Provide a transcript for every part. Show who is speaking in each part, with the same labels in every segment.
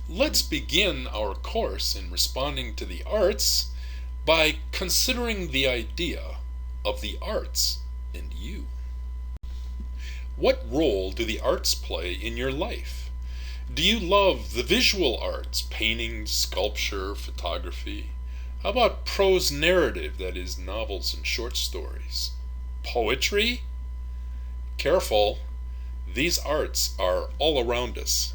Speaker 1: Let's begin our course in responding to the arts by considering the idea of the arts and you. What role do the arts play in your life? Do you love the visual arts, painting, sculpture, photography? How about prose narrative, that is, novels and short stories? Poetry? Careful, these arts are all around us.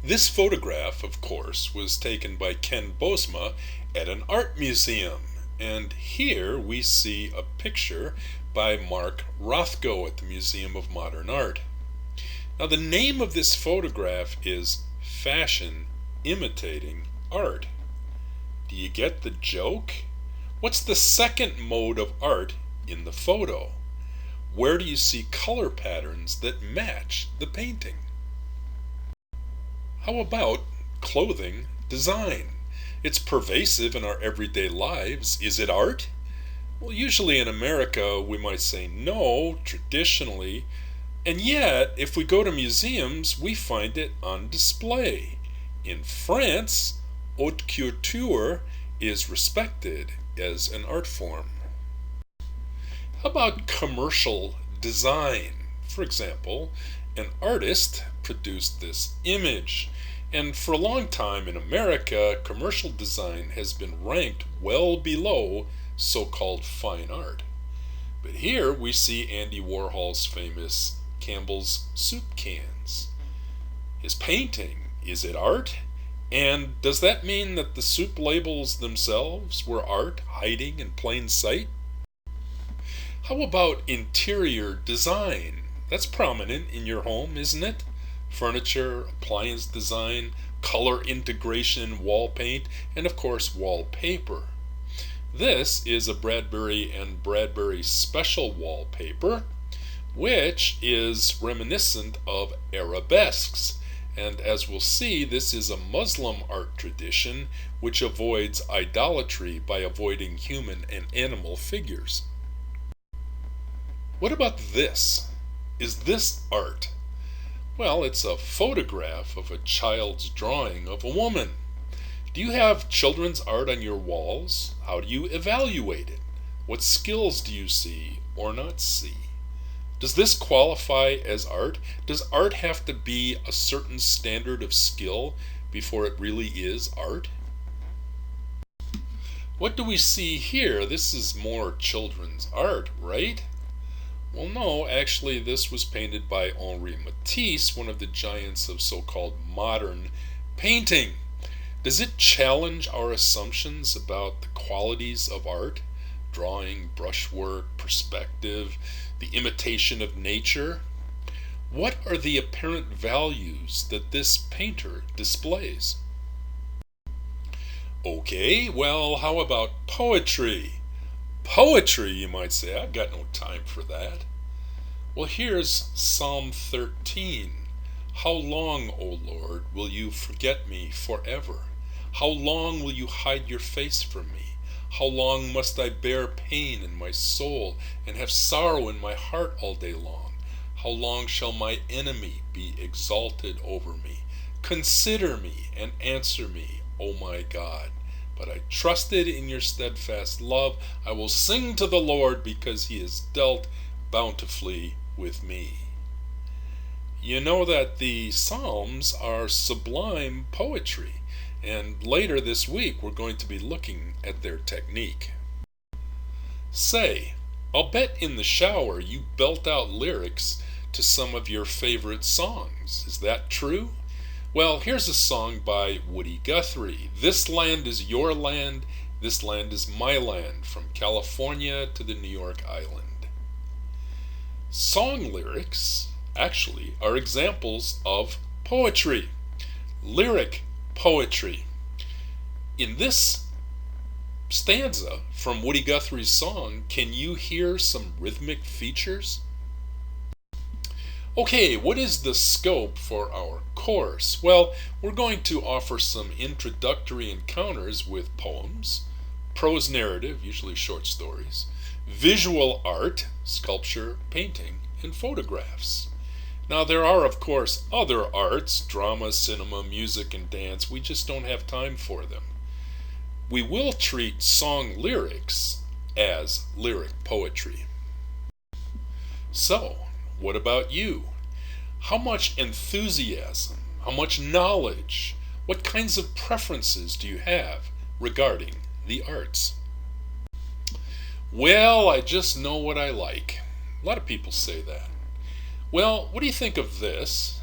Speaker 1: This photograph, of course, was taken by Ken Bosma at an art museum. And here we see a picture by Mark Rothko at the Museum of Modern Art. Now, the name of this photograph is Fashion Imitating Art. Do you get the joke? What's the second mode of art in the photo? Where do you see color patterns that match the painting? How about clothing design? It's pervasive in our everyday lives. Is it art? Well, usually in America we might say no, traditionally, and yet if we go to museums we find it on display. In France, haute couture is respected as an art form. How about commercial design? For example, an artist produced this image, and for a long time in America, commercial design has been ranked well below so-called fine art. But here we see Andy Warhol's famous Campbell's soup cans. His painting, is it art? And does that mean that the soup labels themselves were art hiding in plain sight? How about interior design? That's prominent in your home, isn't it? Furniture, appliance design, color integration, wall paint, and of course wallpaper. This is a Bradbury and Bradbury special wallpaper, which is reminiscent of arabesques. And as we'll see, this is a Muslim art tradition which avoids idolatry by avoiding human and animal figures. What about this? Is this art? Well, it's a photograph of a child's drawing of a woman. Do you have children's art on your walls? How do you evaluate it? What skills do you see or not see? Does this qualify as art? Does art have to be a certain standard of skill before it really is art? What do we see here? This is more children's art, right? Well, no, actually this was painted by Henri Matisse, one of the giants of so-called modern painting. Does it challenge our assumptions about the qualities of art? Drawing, brushwork, perspective, the imitation of nature? What are the apparent values that this painter displays? Okay, well, how about poetry? Poetry, you might say. I've got no time for that. Well, here's Psalm 13. How long, O Lord, will you forget me forever? How long will you hide your face from me? How long must I bear pain in my soul and have sorrow in my heart all day long? How long shall my enemy be exalted over me? Consider me and answer me, O my God. But I trusted in your steadfast love. I will sing to the Lord because he has dealt bountifully with me. You know that the Psalms are sublime poetry, and later this week we're going to be looking at their technique. Say, I'll bet in the shower you belt out lyrics to some of your favorite songs. Is that true? Well, here's a song by Woody Guthrie. This land is your land, this land is my land, from California to the New York Island. Song lyrics, actually, are examples of poetry, lyric poetry. In this stanza from Woody Guthrie's song, can you hear some rhythmic features? Okay, what is the scope for our course? Well, we're going to offer some introductory encounters with poems, prose narrative, usually short stories, visual art, sculpture, painting, and photographs. Now, there are, of course, other arts, drama, cinema, music, and dance. We just don't have time for them. We will treat song lyrics as lyric poetry. So, what about you? How much enthusiasm, how much knowledge, what kinds of preferences do you have regarding the arts? Well, I just know what I like. A lot of people say that. Well, what do you think of this?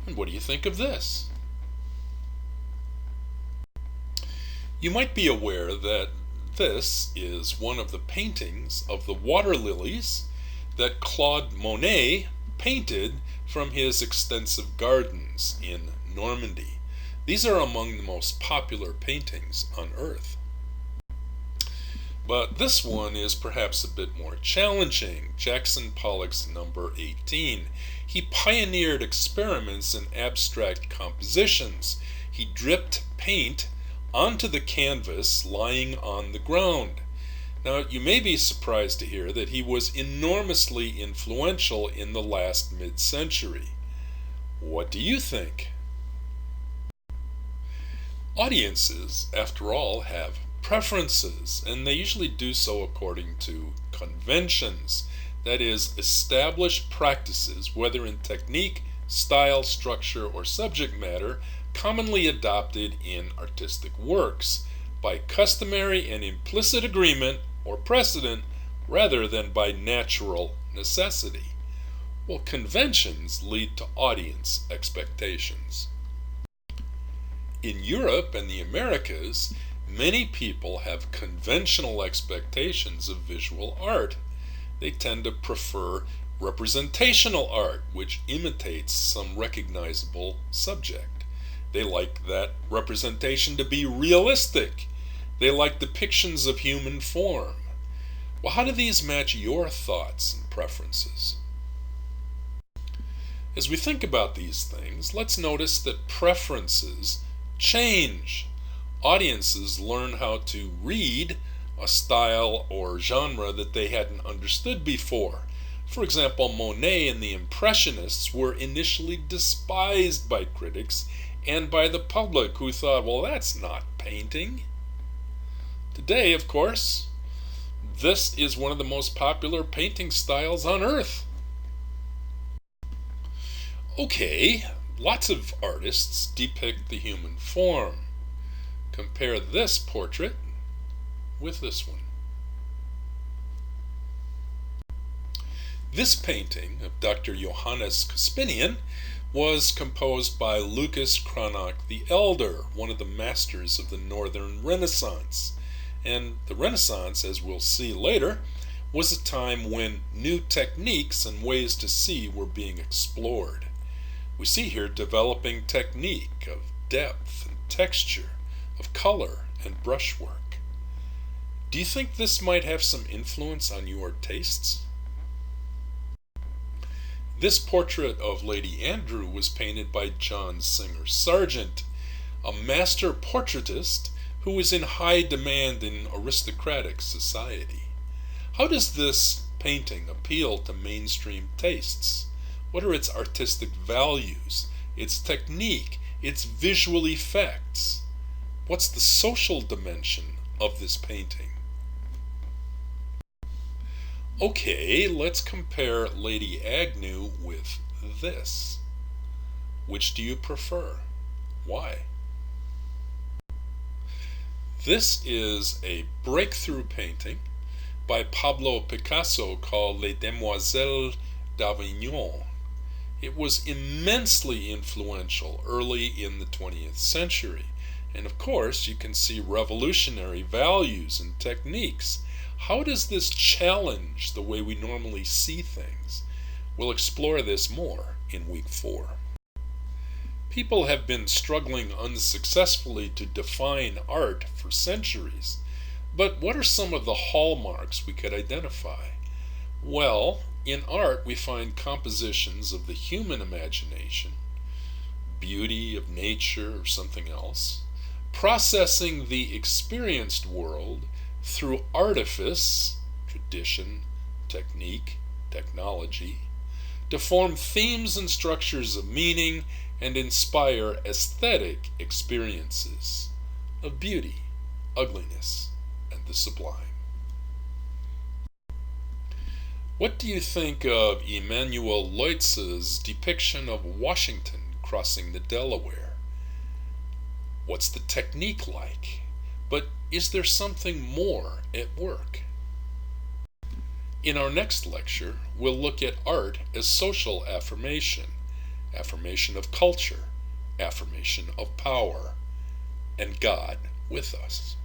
Speaker 1: And what do you think of this? You might be aware that this is one of the paintings of the water lilies that Claude Monet painted from his extensive gardens in Normandy. These are among the most popular paintings on Earth. But this one is perhaps a bit more challenging. Jackson Pollock's number 18. He pioneered experiments in abstract compositions. He dripped paint onto the canvas lying on the ground. Now, you may be surprised to hear that he was enormously influential in the last mid-century. What do you think? Audiences, after all, have preferences, and they usually do so according to conventions, that is, established practices, whether in technique, style, structure, or subject matter, commonly adopted in artistic works by customary and implicit agreement or precedent rather than by natural necessity. Well, conventions lead to audience expectations. In Europe and the Americas, many people have conventional expectations of visual art. They tend to prefer representational art, which imitates some recognizable subject. They like that representation to be realistic. They like depictions of human form. Well, how do these match your thoughts and preferences? As we think about these things, let's notice that preferences change. Audiences learn how to read a style or genre that they hadn't understood before. For example, Monet and the Impressionists were initially despised by critics and by the public, who thought, well, that's not painting. Today, of course, this is one of the most popular painting styles on Earth. Okay, lots of artists depict the human form. Compare this portrait with this one. This painting of Dr. Johannes Cuspinian was composed by Lucas Cranach the Elder, one of the masters of the Northern Renaissance. And the Renaissance, as we'll see later, was a time when new techniques and ways to see were being explored. We see here developing technique of depth and texture, of color and brushwork. Do you think this might have some influence on your tastes? This portrait of Lady Andrew was painted by John Singer Sargent, a master portraitist who was in high demand in aristocratic society. How does this painting appeal to mainstream tastes? What are its artistic values, its technique, its visual effects? What's the social dimension of this painting? Okay, let's compare Lady Agnew with this. Which do you prefer? Why? This is a breakthrough painting by Pablo Picasso called Les Demoiselles d'Avignon. It was immensely influential early in the 20th century. And of course, you can see revolutionary values and techniques. How does this challenge the way we normally see things? We'll explore this more in week 4. People have been struggling unsuccessfully to define art for centuries. But what are some of the hallmarks we could identify? Well, in art we find compositions of the human imagination, beauty of nature or something else, processing the experienced world through artifice, tradition, technique, technology, to form themes and structures of meaning and inspire aesthetic experiences of beauty, ugliness, and the sublime. What do you think of Emanuel Leutze's depiction of Washington crossing the Delaware? What's the technique like? But is there something more at work? In our next lecture, we'll look at art as social affirmation, affirmation of culture, affirmation of power, and God with us.